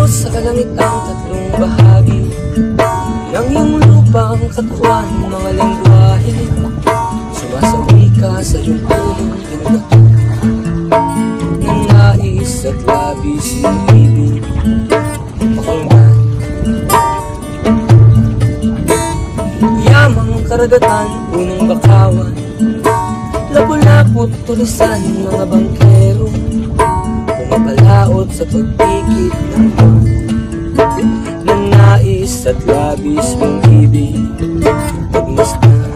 Sa kalangit ang tatlong bahagi ng iyong lupang katawan, mga lengguwahe. Sumasawi ka sa iyong punong pinunato ng nais at labis ng ibig pakinggan. Yamang karagatan, punong bakawan, lapu-lapot tulisan, mga bangkero pumapalaot sa pagpikit ng buwan ng nais at labis mong ibig pagmasdan.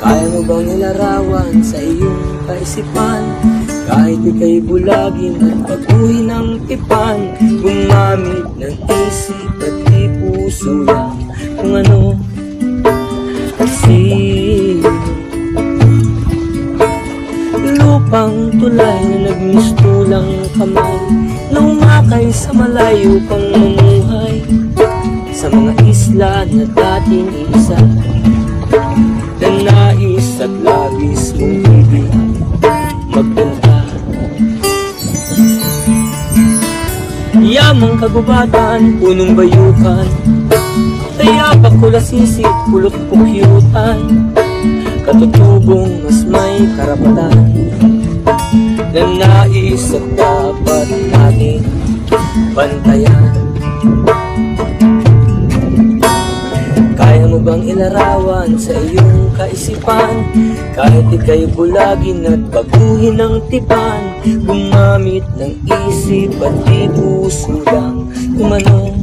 Kaya mo bang nilarawan sa iyong kaisipan, kahit ika'y bulagin at pag-uwi ng tipan, gumamit ng isip at di puso lang kung ano kasi lupang tulay na nagmistulang kamay na umakay sa malayo pang mamuhay sa mga isla na dating isa na nais at labis mong ibig magpunta. Yamang kagubatan, punong bayukan, tayapak kulasisip, pulot pukyutan, katutubong mas may karapatan na nais at dapat natin bantayan. Kaya mo bang ilarawan sa iyong kaisipan, kahit ika'y bulagin at baguhin ng tipan, gumamit ng isip at di puso lang kung ano